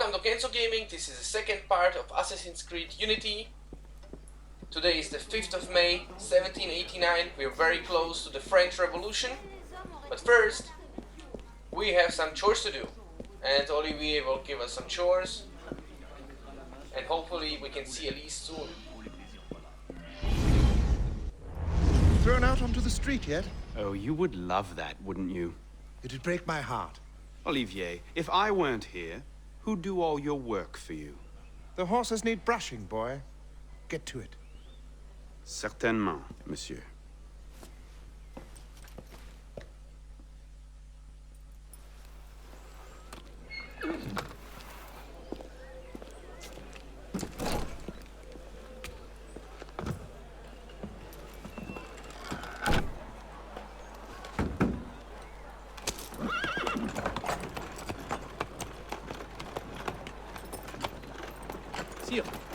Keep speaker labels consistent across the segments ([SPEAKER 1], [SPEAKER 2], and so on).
[SPEAKER 1] Welcome to Kenzo Gaming. This is the second part of Assassin's Creed Unity. Today is the 5th of May 1789. We are very close to the French Revolution. But first, we have some chores to do. And Olivier will give us some chores. And hopefully we can see Elise soon.
[SPEAKER 2] Thrown out onto the street yet?
[SPEAKER 3] Oh, you would love that, wouldn't you?
[SPEAKER 2] It'd break my heart.
[SPEAKER 3] Olivier, if I weren't here, who'd do all your work for you?
[SPEAKER 2] The horses need brushing, boy. Get to it.
[SPEAKER 3] Certainement, monsieur.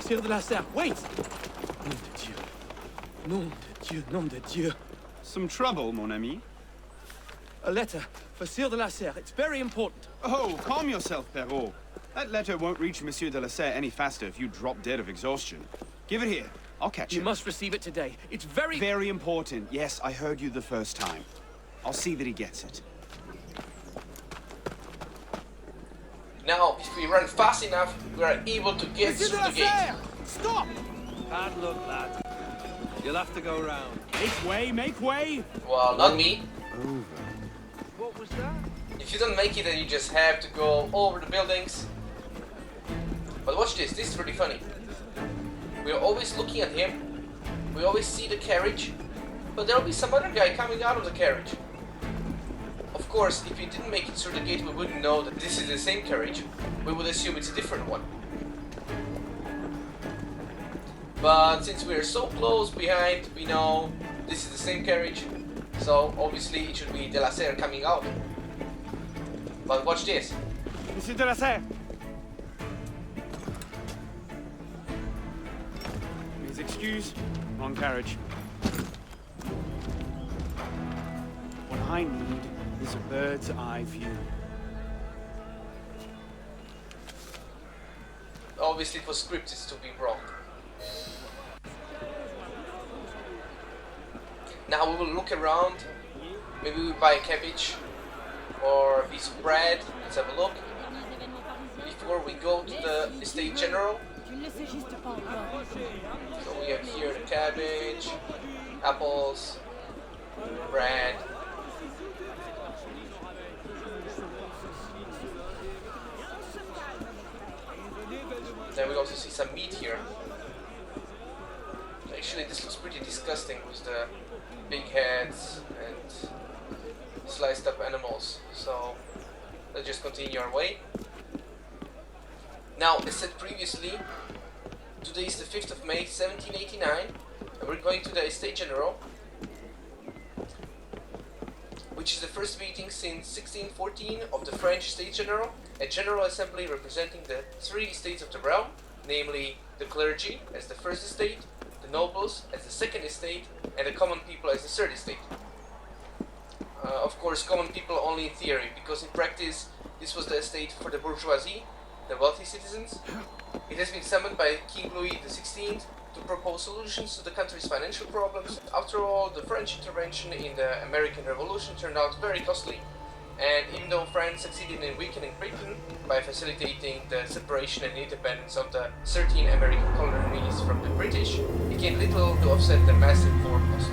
[SPEAKER 4] Sire de la Serre, wait! Nom de Dieu. Nom de Dieu, nom de Dieu.
[SPEAKER 3] Some trouble, mon ami?
[SPEAKER 4] A letter for Sire de la Serre. It's very important.
[SPEAKER 3] Oh, calm yourself, Perrault. That letter won't reach Monsieur de la Serre any faster if you drop dead of exhaustion. Give it here. I'll catch
[SPEAKER 4] You
[SPEAKER 3] him.
[SPEAKER 4] must receive it today. It's very...
[SPEAKER 3] Very important. Yes, I heard you the first time. I'll see that he gets it.
[SPEAKER 1] Now, if we run fast enough, we are able to get through the gate.
[SPEAKER 4] Stop! Bad luck, lad. You'll have to go round.
[SPEAKER 3] Make way, make way!
[SPEAKER 1] Well, not me.
[SPEAKER 3] Over.
[SPEAKER 4] What was that?
[SPEAKER 1] If you don't make it, then you just have to go over the buildings. But watch this, this is really funny. We're always looking at him. We always see the carriage. But there'll be some other guy coming out of the carriage. Of course, if we didn't make it through the gate, we wouldn't know that this is the same carriage. We would assume it's a different one. But since we are so close behind, we know this is the same carriage. So obviously it should be de la Serre coming out. But watch this.
[SPEAKER 3] Monsieur de la Serre! Please excuse. Wrong carriage. What I need is a bird's eye view.
[SPEAKER 1] Obviously it was scripted to be wrong. Now we will look around. Maybe we buy a cabbage or a piece of bread. Let's have a look. Before we go to the estate general. So we have here the cabbage, apples, bread. Then we also see some meat here. Actually, this looks pretty disgusting with the big heads and sliced up animals. So let's just continue our way. Now, as said previously, today is the 5th of May 1789, and we're going to the Estate General, which is the first meeting since 1614 of the French Estate General, a general assembly representing the three estates of the realm, namely the clergy as the first estate, the nobles as the second estate, and the common people as the third estate. Of course, common people only in theory, because in practice this was the estate for the bourgeoisie, the wealthy citizens. It has been summoned by King Louis XVI to propose solutions to the country's financial problems. After all, the French intervention in the American Revolution turned out very costly. And even though France succeeded in weakening Britain by facilitating the separation and independence of the 13 American colonies from the British, it gained little to offset the massive war cost.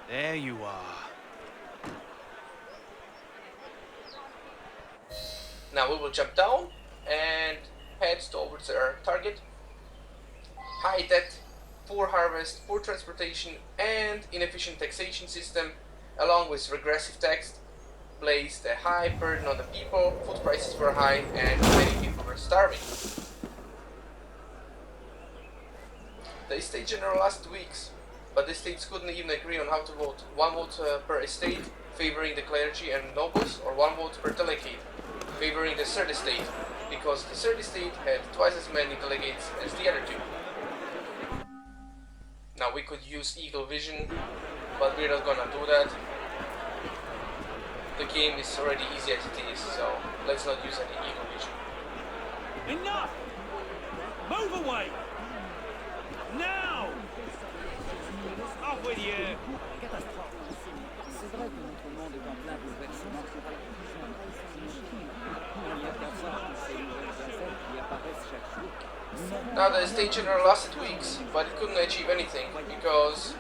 [SPEAKER 3] There you are.
[SPEAKER 1] Now we will jump down and head towards our target. High debt, poor harvest, poor transportation, and inefficient taxation system, along with regressive tax, placed a high burden on the people. Food prices were high and many people were starving. The estate general lasted weeks, but the estates couldn't even agree on how to vote. One vote per estate, favoring the clergy and nobles, or one vote per delegate, favoring the third estate, because the third estate had twice as many delegates as the other two. Now we could use eagle vision, but we're not gonna do that. The game is already easy as it is, so let's not use any eagle vision.
[SPEAKER 4] Enough! Move away! Now! Off with you!
[SPEAKER 5] C'est vrai que notre monde est en plein bouleversement. Il y a personne qui sait les nouvelles facettes qui apparaissent chaque jour.
[SPEAKER 1] Now the estate general lasted weeks, but it couldn't achieve anything, because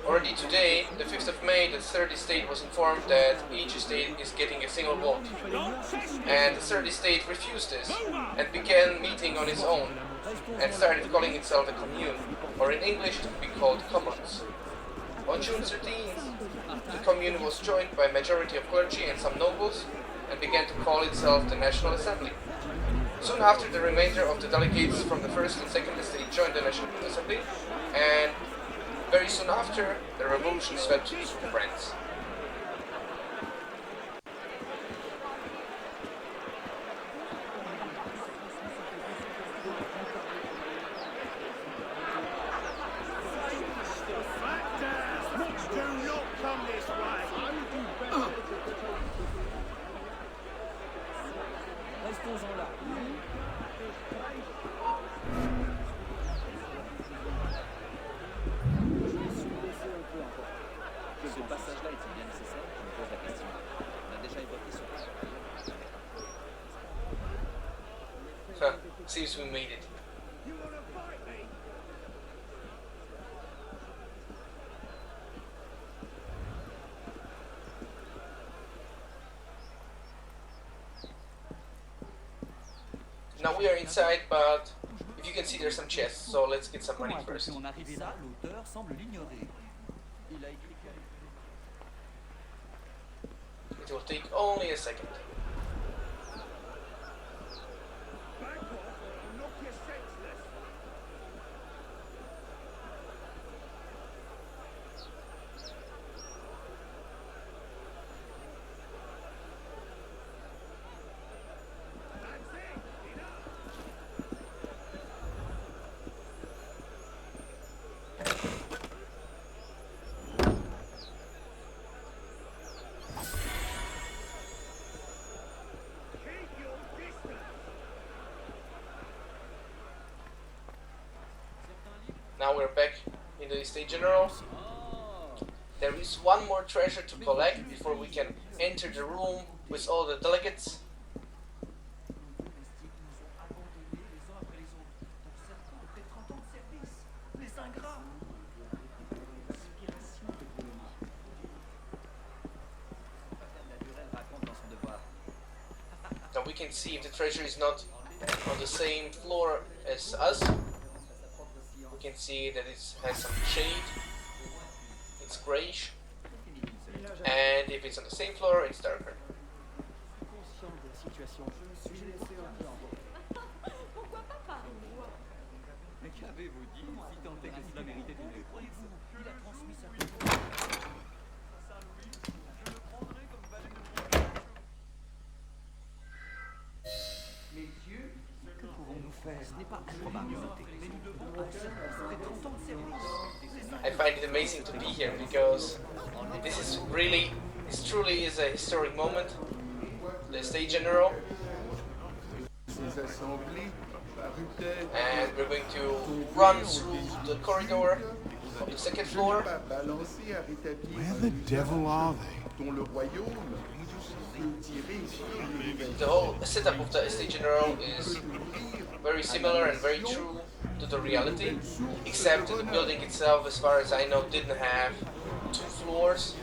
[SPEAKER 1] already today, the 5th of May, the third estate was informed that each estate is getting a single vote. And the third estate refused this, and began meeting on its own, and started calling itself a commune, or in English to be called commons. On June 13th, the commune was joined by a majority of clergy and some nobles, and began to call itself the National Assembly. Soon after, the remainder of the delegates from the first and second estate joined the National Assembly, and very soon after, the revolution swept through France.
[SPEAKER 5] Restons-en là. Ce passage-là est-il bien nécessaire? Je me pose la question. On a déjà évoqué ce point.
[SPEAKER 1] Seems we made it. Now we are inside, but if you can see, there's some chests, so let's get some money first.
[SPEAKER 5] Son arrivée là, l'auteur semble l'ignorer. Il a écrit
[SPEAKER 1] It will take only a second. Now we're back in the estate general. There is one more treasure to collect before we can enter the room with all the delegates. Now we can see if the treasure is not on the same floor as us. We can see that it has some shade, it's grayish, and if it's on the same floor, it's darker. I find it amazing to be here because this truly is a historic moment. The estate general, and we're going to run through the corridor of the second floor.
[SPEAKER 2] Where the devil are they?
[SPEAKER 1] The whole setup of the estate general is very similar and very true to the reality, except that the building itself, as far as I know, didn't have 2 floors.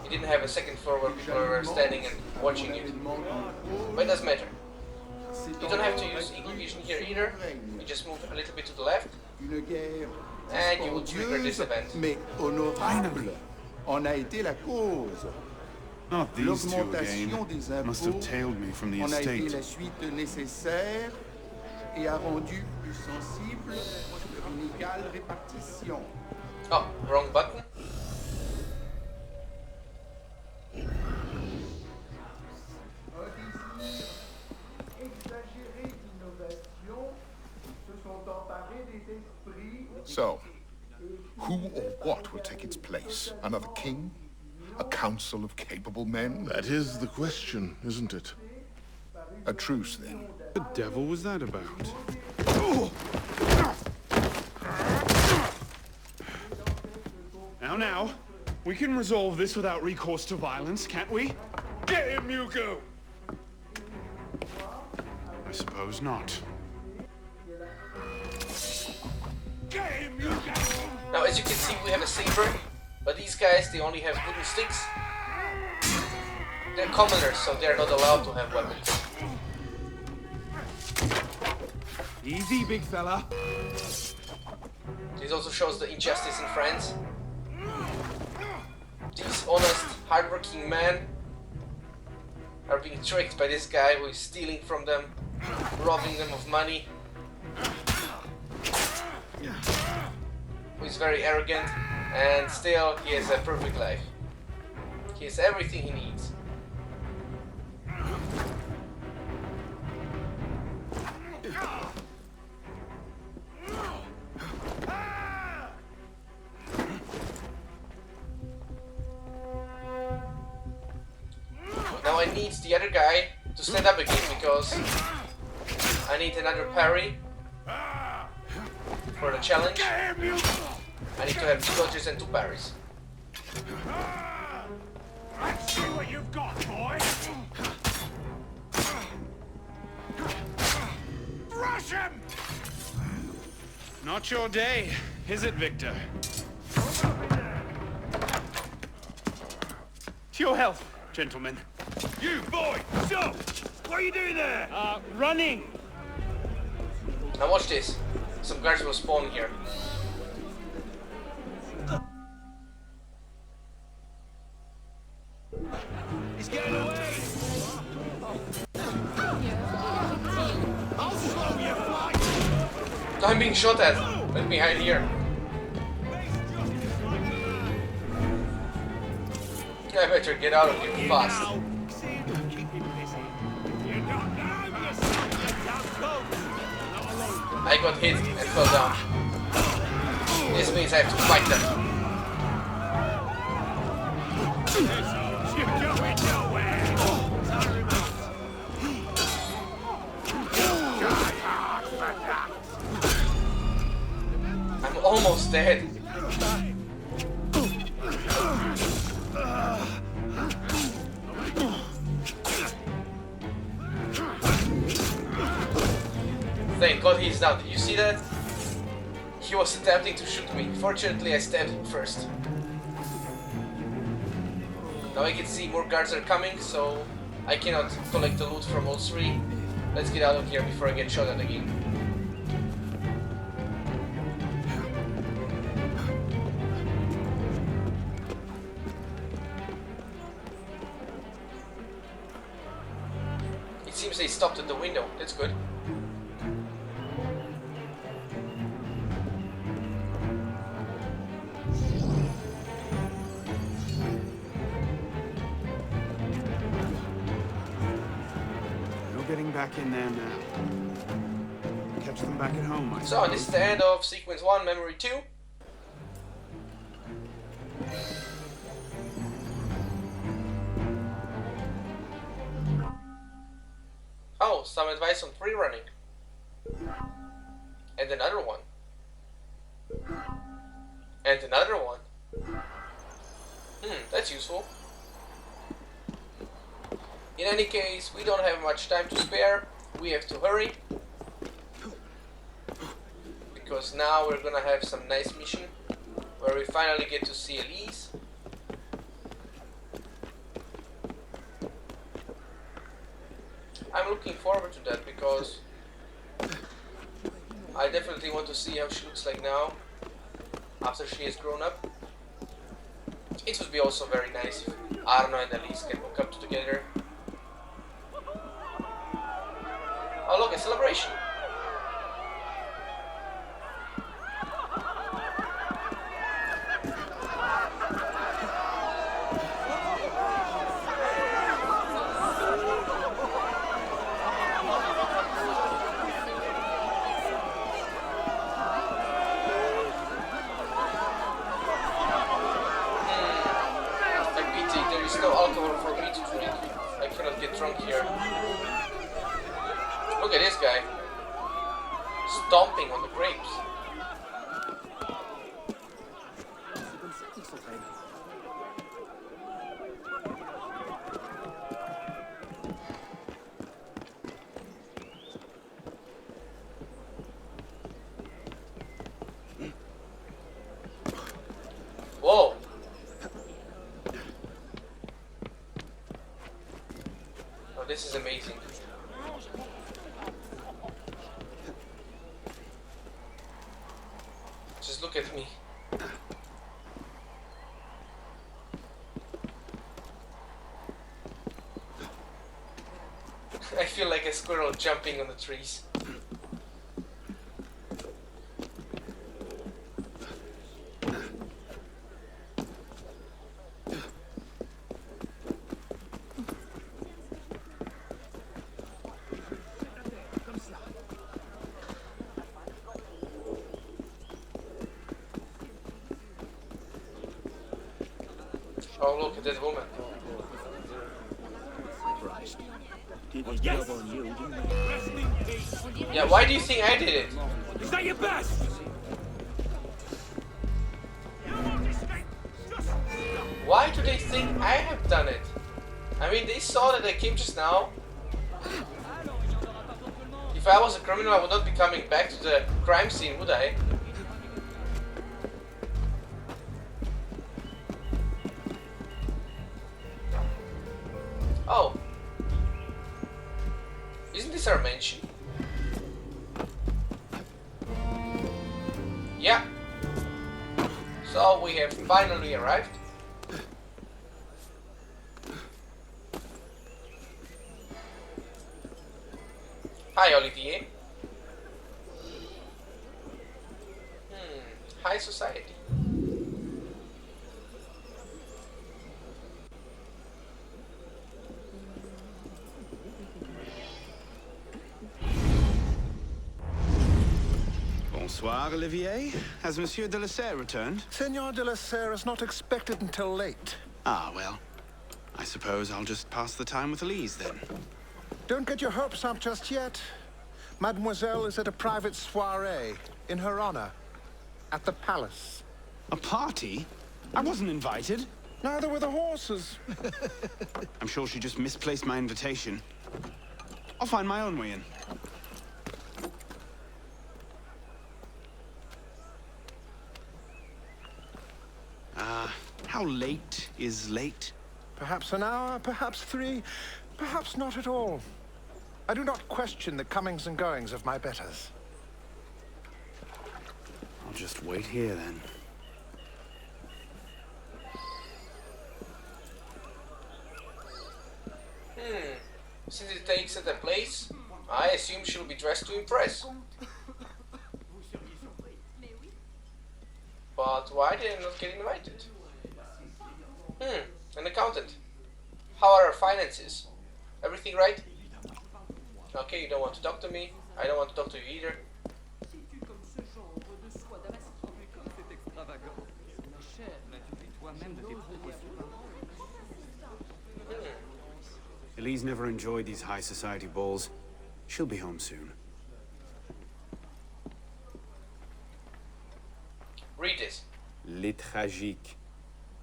[SPEAKER 1] It didn't have a second floor where people were standing and watching it. But it doesn't matter. You don't have to use eagle vision here either. You just move a little bit to the left, and you will trigger this event.
[SPEAKER 2] Finally.
[SPEAKER 6] En a été la cause.
[SPEAKER 2] Not these two
[SPEAKER 6] L'augmentation
[SPEAKER 2] again.
[SPEAKER 6] des
[SPEAKER 2] Must have
[SPEAKER 6] impôts
[SPEAKER 2] tailed me from the
[SPEAKER 6] en a été
[SPEAKER 2] estate.
[SPEAKER 6] la suite nécessaire. et a rendu plus sensible sur une égale répartition.
[SPEAKER 1] Oh, wrong button.
[SPEAKER 6] Un désir exagéré d'innovation se sont emparés des esprits.
[SPEAKER 2] So, who or what will take its place? Another king? A council of capable men?
[SPEAKER 7] That is the question, isn't it?
[SPEAKER 2] A truce, then.
[SPEAKER 3] The devil was that about? Now, we can resolve this without recourse to violence, can't we? Get him, Hugo! I suppose not. Get him, Hugo!
[SPEAKER 1] Now, as you can see, we have a saber, but these guys, they only have wooden sticks. They're commoners, so they're not allowed to have weapons.
[SPEAKER 3] Easy, big fella.
[SPEAKER 1] This also shows the injustice in France. These honest, hardworking men are being tricked by this guy who is stealing from them, robbing them of money, who is very arrogant, and still he has a perfect life. He has everything he needs. Now I need the other guy to stand up again because I need another parry for the challenge. I need to have 2 dodges and 2 parries.
[SPEAKER 3] Let's see what you've got, boy! Rush him! Not your day, is it, Victor? To your health, gentlemen. You, boy! Stop! What are you doing there? Running!
[SPEAKER 1] Now watch this. Some guards will spawn here.
[SPEAKER 3] He's getting away! I'll slow your flight!
[SPEAKER 1] I'm being shot at. Let me hide here. I better get out of here fast. I got hit and fell down. This means I have to fight them.
[SPEAKER 3] You're going nowhere!
[SPEAKER 1] I'm almost dead. Thank God he's down. Did you see that? He was attempting to shoot me. Fortunately, I stabbed him first. Now I can see more guards are coming, so I cannot collect the loot from all 3. Let's get out of here before I get shot at again. It seems they stopped at the window. That's good.
[SPEAKER 3] Getting back in there now. Catch them back at home, I
[SPEAKER 1] So
[SPEAKER 3] suppose.
[SPEAKER 1] this is the end of sequence 1, memory 2. Oh, some advice on free running. And another one. And another one. That's useful. In any case, we don't have much time to spare. We have to hurry. Because now we're gonna have some nice mission where we finally get to see Elise. I'm looking forward to that because I definitely want to see how she looks like now after she has grown up. It would be also very nice if Arno and Elise can hook up together. Oh look, a celebration! at this guy. Stomping on the grapes.
[SPEAKER 4] C'est comme ça qu'ils s'entraînent.
[SPEAKER 1] Whoa. Oh, this is amazing. Just look at me. I feel like a squirrel jumping on the trees. Oh, look at that woman.
[SPEAKER 4] Yes!
[SPEAKER 1] Yeah, why do you think I did it?
[SPEAKER 4] Is that your best?
[SPEAKER 1] Why do they think I have done it? I mean, they saw that I came just now. If I was a criminal, I would not be coming back to the crime scene, would I? Oh. Isn't this our mansion? Yeah. So we have finally arrived. Hi, Olivier. High society.
[SPEAKER 3] Bonsoir, Olivier. Has Monsieur de la Serre returned?
[SPEAKER 8] Senor de la Serre is not expected until late.
[SPEAKER 3] Ah, well. I suppose I'll just pass the time with Elise, then.
[SPEAKER 8] Don't get your hopes up just yet. Mademoiselle is at a private soiree in her honor at the palace.
[SPEAKER 3] A party? I wasn't invited.
[SPEAKER 8] Neither were the horses.
[SPEAKER 3] I'm sure she just misplaced my invitation. I'll find my own way in. How late is late?
[SPEAKER 8] Perhaps an hour, perhaps 3, perhaps not at all. I do not question the comings and goings of my betters.
[SPEAKER 3] I'll just wait here, then.
[SPEAKER 1] Since it takes at a place, I assume she'll be dressed to impress. But why did I not get invited? An accountant. How are our finances? Everything right? Okay, you don't want to talk to me. I don't want to talk to you either.
[SPEAKER 3] Elise never enjoyed these high society balls. She'll be home soon.
[SPEAKER 1] Read this.
[SPEAKER 3] Les tragiques.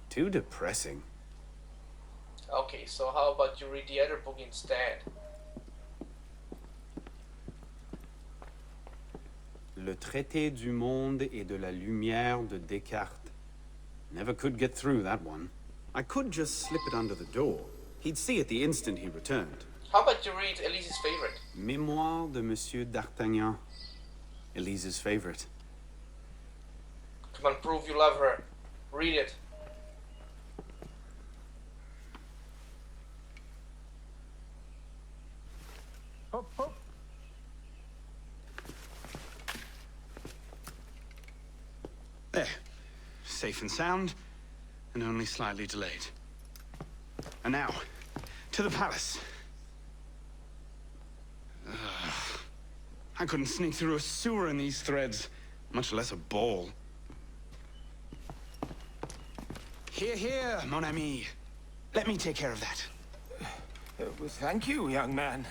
[SPEAKER 3] Too depressing.
[SPEAKER 1] Okay, so how about you read the other book instead?
[SPEAKER 3] Le traité du monde et de la lumière de Descartes. Never could get through that one. I could just slip it under the door. He'd see it the instant he returned.
[SPEAKER 1] How about you read Elise's favorite?
[SPEAKER 3] Mémoire de Monsieur d'Artagnan. Elise's favorite.
[SPEAKER 1] Come on, prove you love her. Read it.
[SPEAKER 8] Hop, hop.
[SPEAKER 3] There. Safe and sound, and only slightly delayed. And now, to the palace. I couldn't sneak through a sewer in these threads, much less a ball. Here, here, mon ami. Let me take care of that.
[SPEAKER 8] Well, thank you, young man.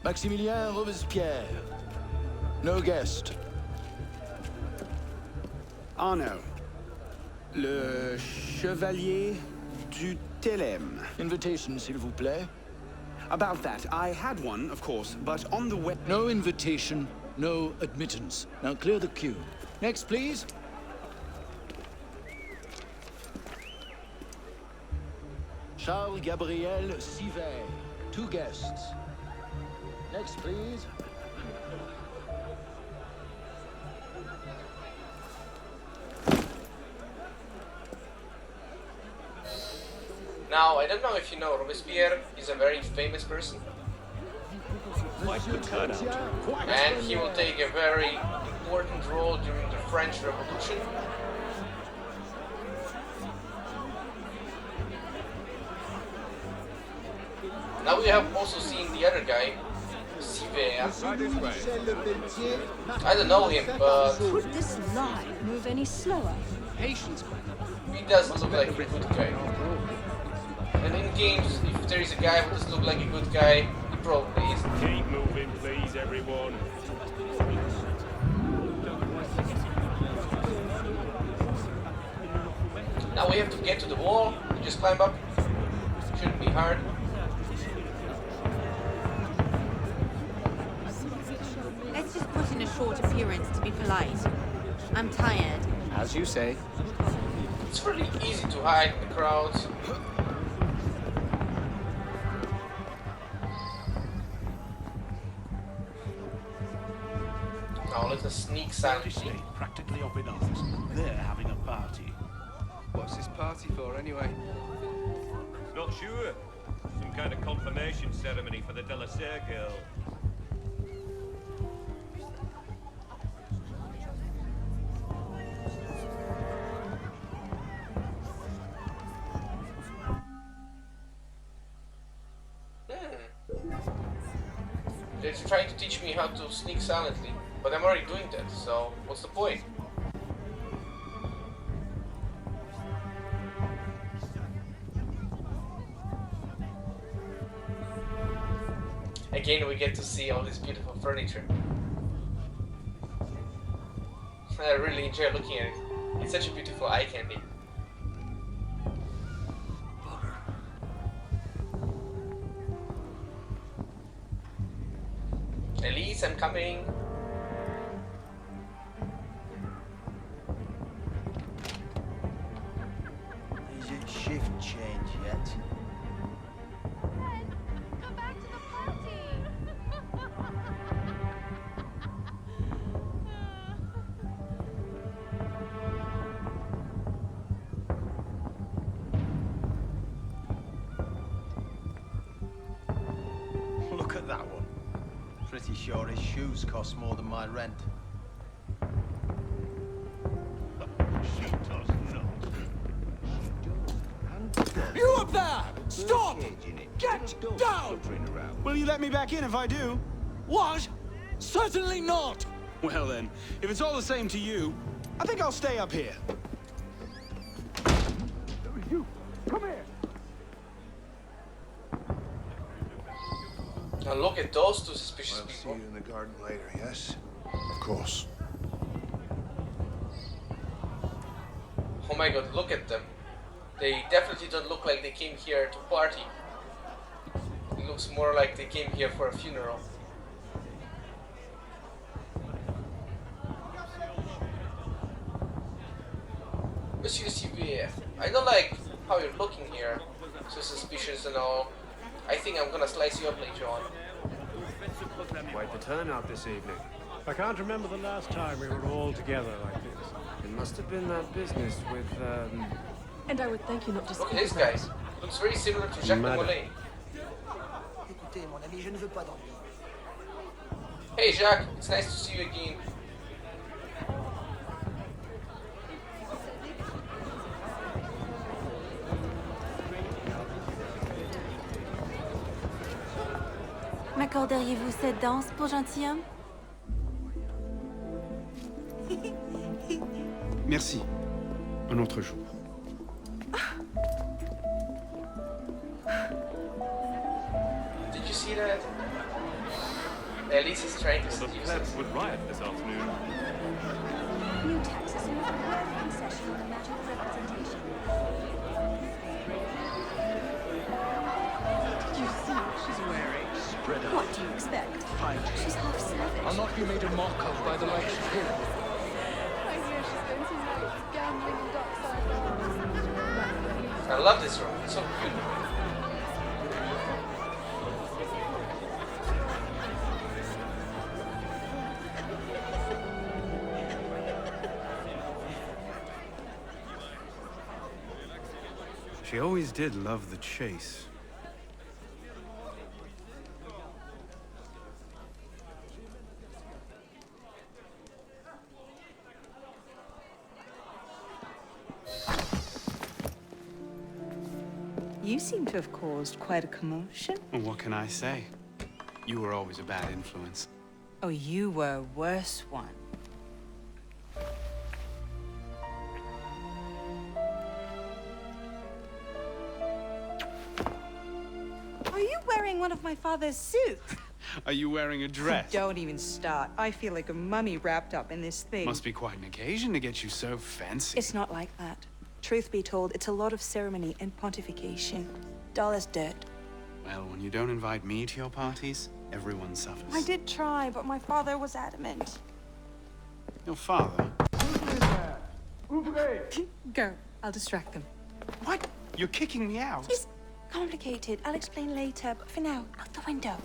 [SPEAKER 9] Maximilien Robespierre. No guest.
[SPEAKER 3] Arno. Le Chevalier du Télème.
[SPEAKER 9] Invitation, s'il vous plaît.
[SPEAKER 3] About that, I had one, of course, but on the web...
[SPEAKER 9] No invitation, no admittance. Now clear the queue. Next, please. Charles Gabriel Sivet. 2 guests. Next, please.
[SPEAKER 1] Now, I don't know if you know, Robespierre is a very famous person. And he will take a very important role during the French Revolution. Now we have also seen the other guy, Sivet. I don't know him, but
[SPEAKER 10] Could this line move any slower?
[SPEAKER 4] Patience.
[SPEAKER 1] he does look like a good guy. And in games, if there is a guy who does look like a good guy, he probably is.
[SPEAKER 11] Keep moving, please, everyone.
[SPEAKER 1] Now we have to get to the wall. You just climb up. Shouldn't be hard.
[SPEAKER 10] Let's just put in a short appearance to be polite. I'm tired.
[SPEAKER 4] As you say.
[SPEAKER 1] It's really easy to hide in the crowds. Now let us sneak silently.
[SPEAKER 11] Practically up in arms. They're having a party.
[SPEAKER 4] What's this party for, anyway?
[SPEAKER 11] Not sure. Some kind of confirmation ceremony for the De La Serre girl.
[SPEAKER 1] They're trying to teach me how to sneak silently, but I'm already doing that, so what's the point? Again, we get to see all this beautiful furniture. I really enjoy looking at it. It's such a beautiful eye candy. Elise, I'm coming.
[SPEAKER 12] Is it shift change yet?
[SPEAKER 10] Come back to the party!
[SPEAKER 12] Look at that one. Pretty sure his shoes cost more than my rent.
[SPEAKER 11] She does not.
[SPEAKER 9] You up there! Stop! Get down!
[SPEAKER 3] Will you let me back in if I do?
[SPEAKER 9] What? Certainly not!
[SPEAKER 3] Well then, if it's all the same to you, I think I'll stay up here.
[SPEAKER 9] You, come here!
[SPEAKER 1] Now look at those two suspicious
[SPEAKER 2] I'll see
[SPEAKER 1] people.
[SPEAKER 2] you in the garden later, yes? Of course.
[SPEAKER 1] Oh my god, look at them. They definitely don't look like they came here to party. It looks more like they came here for a funeral. Monsieur Sivier, I don't like how you're looking here. So suspicious and all. I think I'm gonna slice you up later on.
[SPEAKER 13] Quite the turnout this evening. I can't remember the last time we were all together like this. It must have been that business with,
[SPEAKER 10] And I would thank you not to
[SPEAKER 1] Look
[SPEAKER 10] speak
[SPEAKER 1] at this guy. Looks very similar to Jacques de
[SPEAKER 13] Madame.
[SPEAKER 1] Molay.
[SPEAKER 12] Écoutez, mon ami, je ne veux pas d'ennui.
[SPEAKER 1] Hey Jacques, it's nice to see you again.
[SPEAKER 10] M'accorderiez-vous cette danse pour gentilhomme?
[SPEAKER 3] Merci. Un autre jour.
[SPEAKER 1] Did you see that? Elise is trying to
[SPEAKER 11] Well, the
[SPEAKER 1] seduce
[SPEAKER 11] plebs
[SPEAKER 1] us.
[SPEAKER 11] would riot this afternoon.
[SPEAKER 14] New taxes are not a word concession on the matter of representation. Did you see what she's wearing?
[SPEAKER 9] Spread out.
[SPEAKER 14] What do you expect?
[SPEAKER 9] Find her.
[SPEAKER 14] She's half savage.
[SPEAKER 9] I'll not be made a mock of by the likes of him.
[SPEAKER 15] I hear she spends her nights gambling in dockside bars.
[SPEAKER 1] I love this room. It's so cute.
[SPEAKER 3] She always did love the chase.
[SPEAKER 16] You seem to have caused quite a commotion.
[SPEAKER 3] Well, what can I say? You were always a bad influence.
[SPEAKER 16] Oh, you were a worse one. Are you wearing one of my father's suits?
[SPEAKER 3] Are you wearing a dress?
[SPEAKER 16] Don't even start. I feel like a mummy wrapped up in this thing.
[SPEAKER 3] Must be quite an occasion to get you so fancy.
[SPEAKER 16] It's not like that. Truth be told, it's a lot of ceremony and pontification. Dull as dirt.
[SPEAKER 3] Well, when you don't invite me to your parties, everyone suffers.
[SPEAKER 16] I did try, but my father was adamant.
[SPEAKER 3] Your father?
[SPEAKER 16] Go. I'll distract them.
[SPEAKER 3] What? You're kicking me out?
[SPEAKER 16] It's complicated. I'll explain later, but for now, out the window.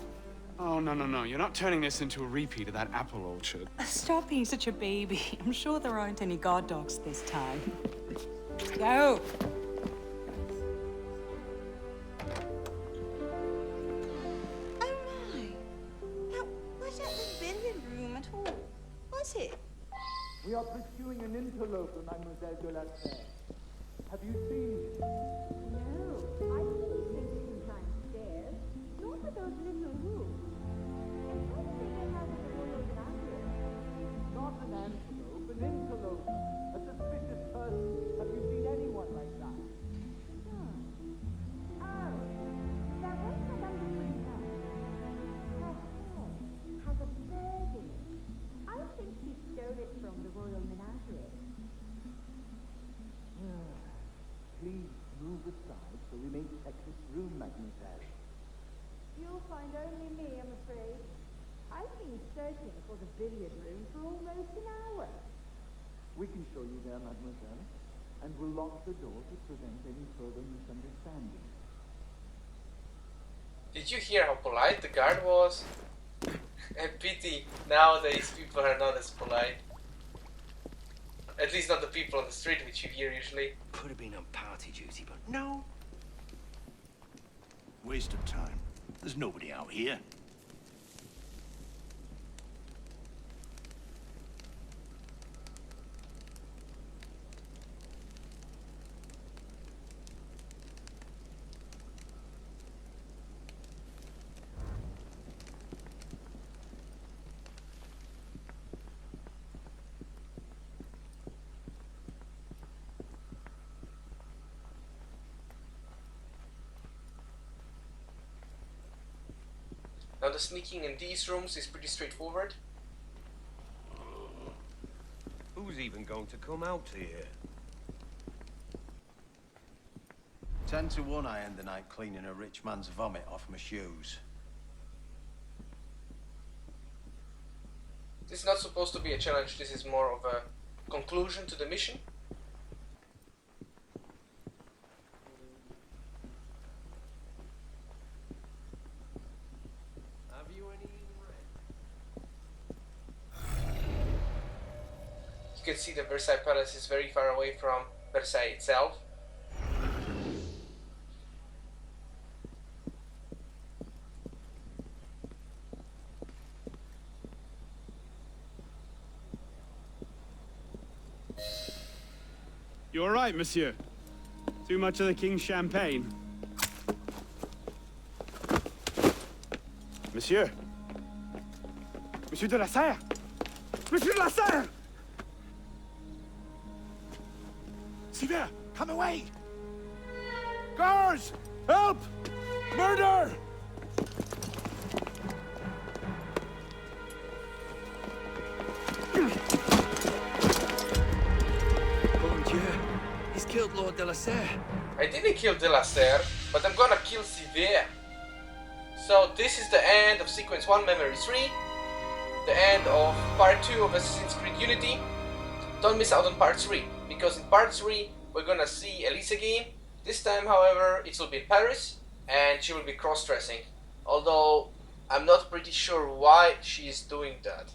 [SPEAKER 3] Oh, no, no, no. You're not turning this into a repeat of that apple orchard.
[SPEAKER 16] Stop being such a baby. I'm sure there aren't any guard dogs this time. Go! Oh my! That wasn't the billiard room at all, was it?
[SPEAKER 17] We are pursuing an interloper, Mademoiselle de la Serre. Have you seen him?
[SPEAKER 14] No, I didn't think he climbed stairs. Not with those little rooms. And what do they have with the royal library?
[SPEAKER 17] Not an antelope, an interloper. A suspicious person. Have you seen anyone like that?
[SPEAKER 14] Oh, that was Madame de Brunel. Her hair has a bird in it. I think she stole it from the royal menagerie.
[SPEAKER 17] Please move aside so we may check this room, Mademoiselle.
[SPEAKER 14] You'll find only me, I'm afraid. I've been searching for the billiard room for almost an hour.
[SPEAKER 17] We can show you there, Mademoiselle, and we'll lock the door to prevent any further misunderstanding.
[SPEAKER 1] Did you hear how polite the guard was? And pity, nowadays people are not as polite. At least not the people on the street, which you hear usually.
[SPEAKER 12] Could have been on party duty, but no.
[SPEAKER 9] Waste of time. There's nobody out here.
[SPEAKER 1] Now the sneaking in these rooms is pretty straightforward.
[SPEAKER 11] Who's even going to come out here?
[SPEAKER 12] 10 to 1 I end the night cleaning a rich man's vomit off my shoes.
[SPEAKER 1] This is not supposed to be a challenge, this is more of a conclusion to the mission. You can see the Versailles Palace is very far away from Versailles itself.
[SPEAKER 3] You all right, monsieur? Too much of the king's champagne? Monsieur? Monsieur de la Serre? Monsieur de la Serre!
[SPEAKER 9] Sylvain, come away! Guards! Help! Murder! killed Lord de la Serre.
[SPEAKER 1] I didn't kill de la Serre, but I'm gonna kill Sivir. So this is the end of Sequence 1 Memory 3, the end of Part 2 of Assassin's Creed Unity. Don't miss out on Part 3, because in Part 3 we're gonna see Elise again. This time, however, it will be in Paris, and she will be cross-dressing. Although, I'm not pretty sure why she is doing that.